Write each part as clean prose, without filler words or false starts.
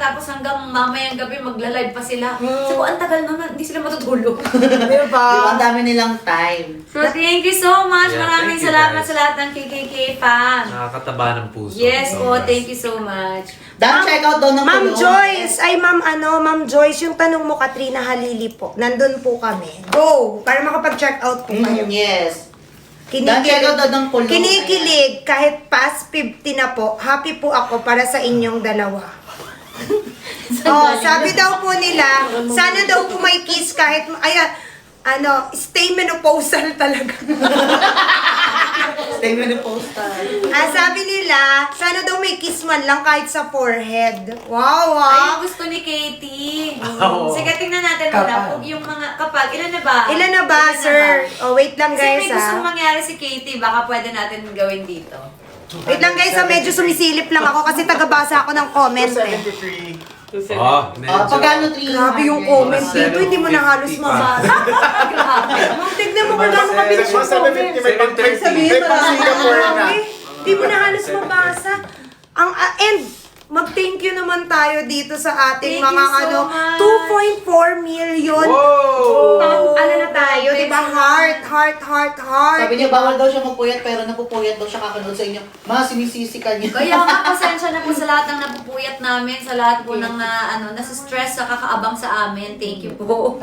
tapos hanggang mamayang gabi magla-live pa sila. So, ang tagal naman, hindi sila matutulog. Diba? Ang dami nilang time. So, thank you so much. Yeah, Maraming thank you, salamat guys. sa lahat ng KKK fans. Nakakataba ng puso. Yes po, Sobra. thank you so much. Dan, check out daw ng Ma'am kulong. Joyce, ay Ma'am Joyce, yung tanong mo, Katrina Halili po. Nandun po kami. Go! Para makapag-check out po kayo. Yes. Dan, check out daw ng kulong. Kinikilig, kahit past 50 na po, happy po ako para sa inyong dalawa. Sabi daw po nila, sana daw po may kiss kahit, stay menopausal talaga. Stay mo na postal. Sabi nila, sana daw may kiss man lang kahit sa forehead. Wow, Ay, gusto ni Katie. Oh. Sige, tingnan natin muna. Kung yung mga, ilan na ba? Ilan na ba, sir? Oh, wait lang Kasi guys, may gustong mangyari si Katie, baka pwede natin gawin dito. Wait lang guys, medyo sumisilip lang ako kasi tagabasa ako ng comment eh. 273. Oh, medyo. Pagkano 300? Grabe yung comment dito, hindi mo na halos 750 mabasa. Grabe. Ma'am, tignan mo kung gaano kabilis yung comment. 750 may pang Singapore na. Hindi mo na halos mabasa. And mag-thank you naman tayo dito sa ating Thank mga you so much. 2.4 million. Wow! Ano na tayo, di ba? Heart. Sabi niya, bawal daw siya magpuyat, pero napupuyat daw siya kakanood sa inyo. Ma, sinisisi ka niya. Kaya nga, pasensya na po sa lahat ng napupuyat namin, sa lahat po ng nasa-stress sa kakaabang sa amin. Thank you po.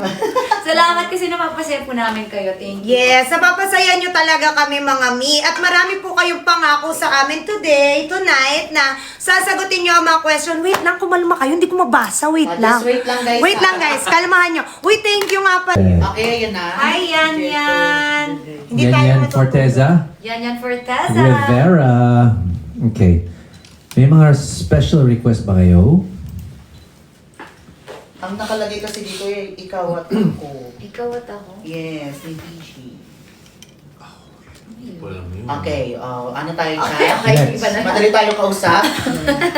Salamat kasi napapasaya po namin kayo. Thank you. Yes, napapasaya nyo talaga kami mga mi. At marami po kayong pangako sa amin tonight, na sasagutin nyo ang mga question. Wait lang, kumalma kayo. Hindi ko mabasa. Wait lang. Just wait lang, guys. Wait lang, guys. Kalmahan nyo. Wait, thank you nga pa. Okay, yun na. Hi, Yan. Hindi tayo Yan matutuwa. Forteza. Yan Forteza. Rivera. Okay. May mga special request ba kayo? Ang nakalagay kasi dito ay ikaw at ako. Ikaw at ako. Yes, ni Pichi. Walang yun. Okay, ano tayo Okay, dyan? okay. Next. Iba na. Madali tayo kausap.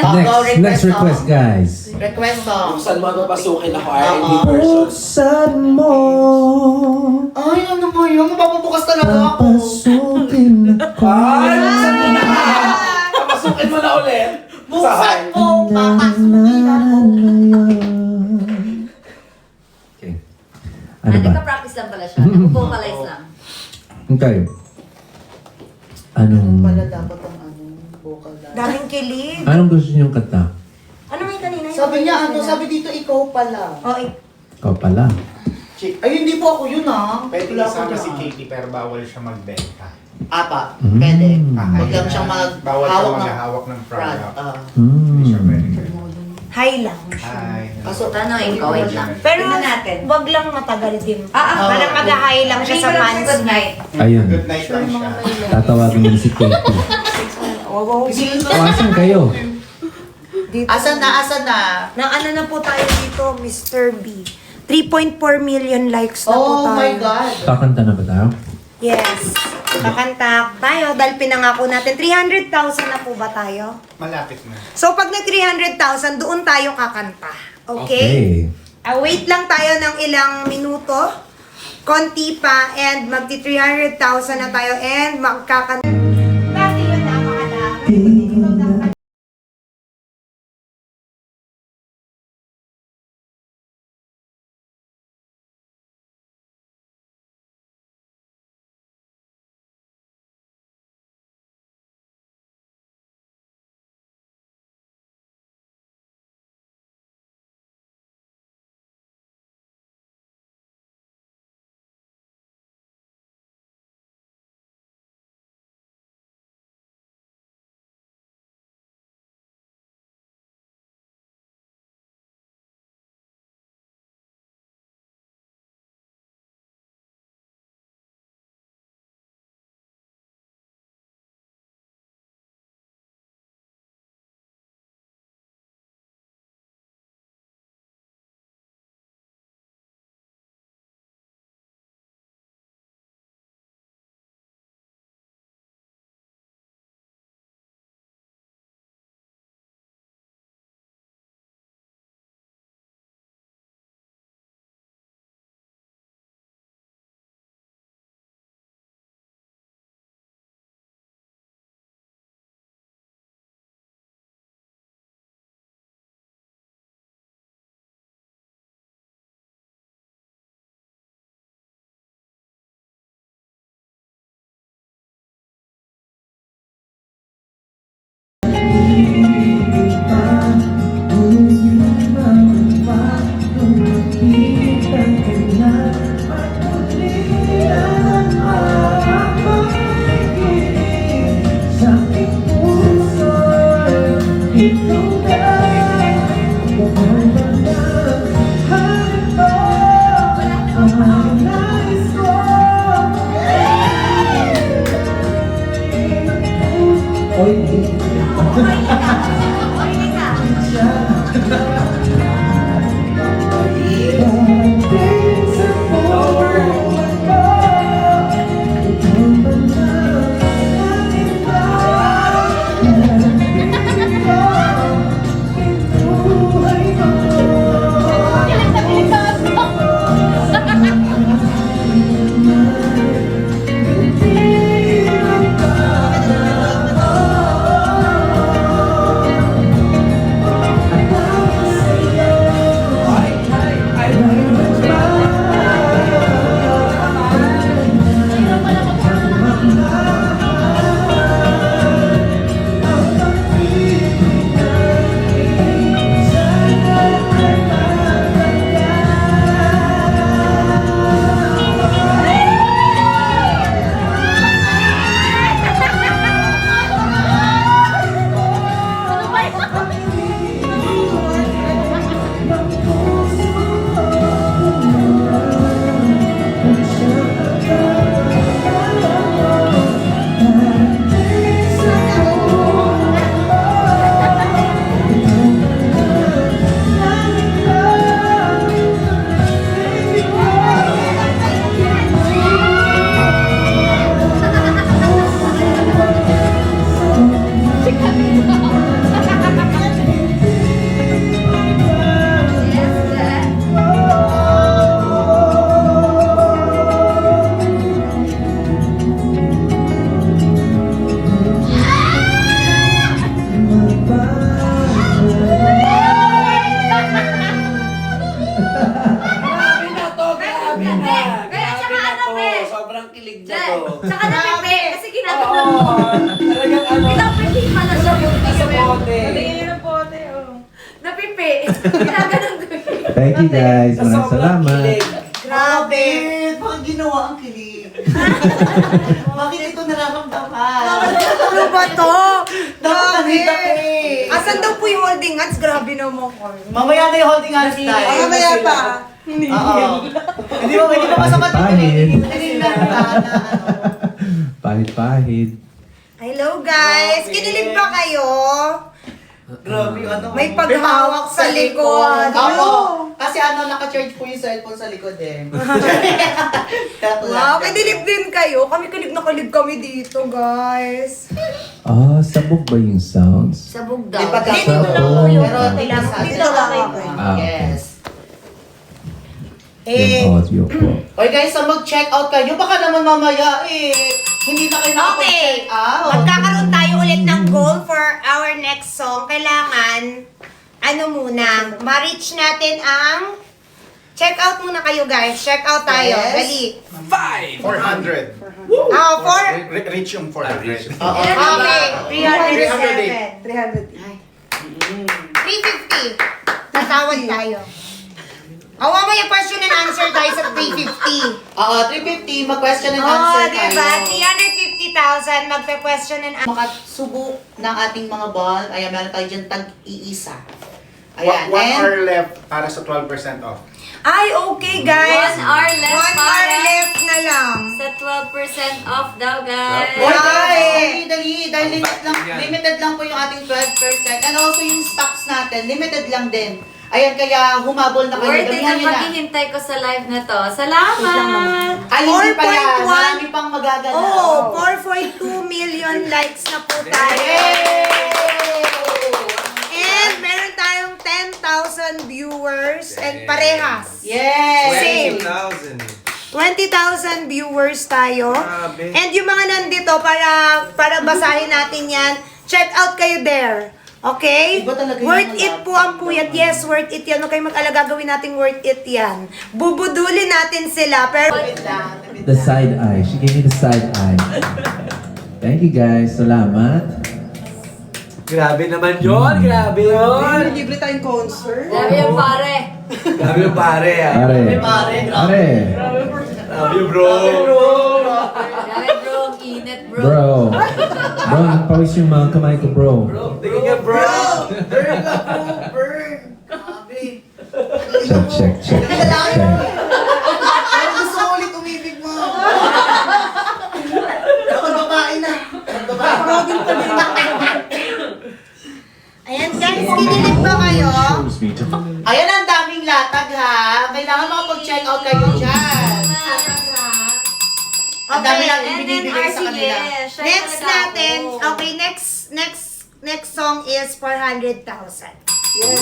Go, Next request, song. guys. Request song. Saan mo papasukin ako R&B Oo. version? Buksan mo. Ay, ano ko yun? Mapapabukas talaga ako. Papasukin ako. Ay, buksan mo na! Papasukin mo na ulit! Buksan mo, papasukin ako. Okay. Ano ba? Nagka-practice lang pala siya. Nag-vocalize lang. Okay. Ano Anong... pala dapat ang vocal line? Daming kilig. Anong gusto niyong kanta? Ano may kanina? Sabi niya, sabi dito, ikaw pala. Oh, Ikaw pala. Ay, hindi po ako yun ah. Pwede Wala ko isama dyan. si Katie pero bawal siya magbenta. Apa, Mm. pwede. Ah, Huwag lang siyang Bawal siya maghawak ng maghahawak ng front. product. Hindi siya Hmm. pwede. Hi lang. Hi. Kaso, Tanongin ko, wait lang. Pero Tingnan natin. wag lang matagal din. Ah, Parang mag-hi lang siya sa fans. Good night. Ayun. Good night lang siya. Tatawagin mo si Katie. Awasan kayo. Dito. asan na? Na ano na po tayo dito, Mr. B. 3.4 million likes na po Oh tayo. my God. Kakanta na ba tayo? Yes. Kakanta tayo dahil pinangako natin. 300,000 na po ba tayo? Malapit na. So pag nag 300,000, doon tayo kakanta. Okay? Wait lang tayo ng ilang minuto. Konti pa and magti 300,000 na tayo and magkakanta. Grabe na to, grabe na. Kaya tsaka Grabe na ano, to. Pe? Sobrang kilig na Dahil, to. tsaka napipi, kasi ginagawa Oo, mo. talagang ano. Ikaw, pipi pala siya yung Nasa bote. napipi. Ginaganon ko. Thank you guys. Maraming Sobrang salamat. kilig. Grabe. Bakit ginawa ang kilig? Bakit ito nararamdaman? Ano ba to? Dapat Grabe. kanita eh. Asan daw po yung holding hands? Grabe naman ko. Mamaya na yung holding hands tayo. Mamaya pa. Oo. Hindi ba masapat yung Pahit. kilig na ano. Pahit-pahit. Hello guys! Kinilig ba kayo? Grabe yung ano. May paghawak sa likod. Oo. Kasi ano, naka-charge po yung cellphone sa likod eh. Wow, kinilig din kayo. Kami kilig na kilig kami dito, guys. Ah, sabog ba yung sounds? Sabog May daw. pagkakataon. Dito lang po yung Pero okay dito sa Dito lang ako. Ah, okay. Yes. Yung audio po. Oy guys, so mag-check out kayo. Baka naman mamaya hindi na kayo nakapag-check out. Magkakaroon tayo ulit ng goal for our next song. Kailangan, muna, ma-reach natin ang... Check out muna kayo, guys. Check out tayo. Yes. Dali. 400. Reach yung 400. Oo. Okay. 307. 350. Tatawad tayo. O, mamaya question and answer tayo sa 350. Oo, 350. Mag-question and Oh, answer diba? tayo. 350,000. Magpe-question and answer. Makasubo ng ating mga ball. Ayan, meron tayo dyan tag-iisa. Ayan. 1 hour left para sa 12% off. Ay, okay, guys. 1 hour left 1 hour para left na lang. sa 12% off daw, guys. Boy, Grabe. dali. Dahil limited lang po yung ating 12%. And also yung stocks natin, limited lang din. Ayan, kaya humabol na kayo. Worth it Damihan ang nyo na. paghihintay ko sa live na to. Salamat! Ay, hindi pa yan. 4.1. Marami pang magaganap. Oh, 4.2 million likes na po tayo. Yay! And meron tayong 10,000 viewers and parehas. Yes! Same. 20,000. 20,000 viewers tayo. Grabe. And yung mga nandito, para basahin natin yan, check out kayo there. Okay? Iba talaga yung Worth mga it po ang puyat. Yes, worth it yan. Huwag kayong mag-alala, gawin natin worth it yan. Bubudulin natin sila. Pero The side eye. She gave me the side eye. Thank you guys. Salamat. Grabe naman yun. Grabe yun. Libre tayong concert. Sabi yung pare. Grabe yung pare ah. Pare. Pare, Pare. Grabe yung bro. Sabi bro, ang init bro. Bro. Bro, nagpawis yung mga kamay ko, bro. Tingin nga bro. Burn! check, check, check. Pero gusto ko ulit umibig mo. Ako babae na. Babae. Ayan guys, kinilig ba kayo? Ayan, ang daming latag ha. Kailangan makapag-check out kayo dyan. Ang dami Okay, natin And then, binibigay sa kanila. Next natin, okay, next song is 400,000.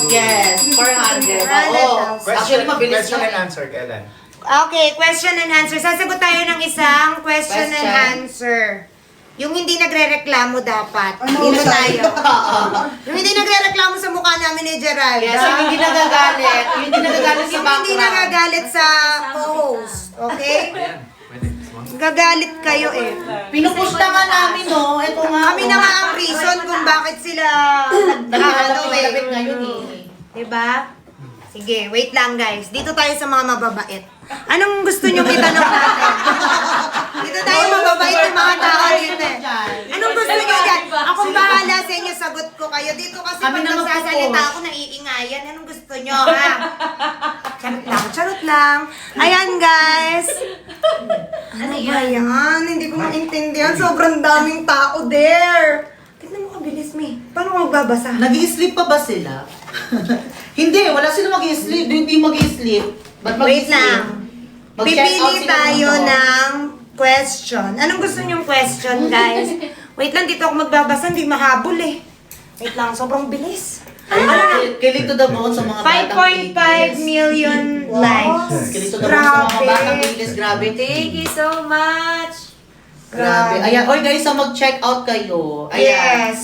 Yes, 400. Oo. 400,000. Actually, mabilis Question lang and eh. answer, Kailan? Okay, question and answer. Sasagot tayo ng isang question and Question. answer. Yung hindi nagre-reklamo dapat. Dito tayo. Yung hindi nagre-reklamo sa mukha namin ni Gerald. Yes, yung hindi nagagalit. Yung hindi nagagalit sa Yung background. hindi nagagalit sa co-host. Okay? Ayan. Pwede. Small. Gagalit kayo eh. Pinupush na nga namin, no? Ito nga. Kami na nga ang reason kung bakit sila nagkakano eh. Nagkakapit ngayon eh. Diba? Sige, wait lang guys. Dito tayo sa mga mababait. Anong gusto nyo itanong natin? Dito tayo mababait yung mga tao dito eh. Anong gusto nyo dyan? Akong bahala sa inyo, sagot ko kayo. Dito kasi Kami pag na nagsasalita magpo-post. ako, naiingayan. Anong gusto nyo, ha? Charot lang. Ayan, guys. Ano ba yan? Hindi ko maintindihan. Sobrang daming tao there. Tignan mo kabilis, Mi. Paano ko magbabasa? Nag-i-sleep pa ba sila? Hindi, wala sila mag-i-sleep. Hindi mag-i-sleep. Ba't Wait mag-i-sleep? lang. Mag-check out Pipili sila tayo dito. ng question. Anong gusto niyong question, guys? Wait lang, dito ako magbabasa. Hindi mahabol eh. Wait lang, sobrang bilis. Kilig to the bone sa mga batang 5.5 million likes. Kilig to the bone sa mga Grabe. batang English. Grabe. Thank you so much. Grabe. Ayan. Oy guys, mag-check out kayo. Ayan. Yes.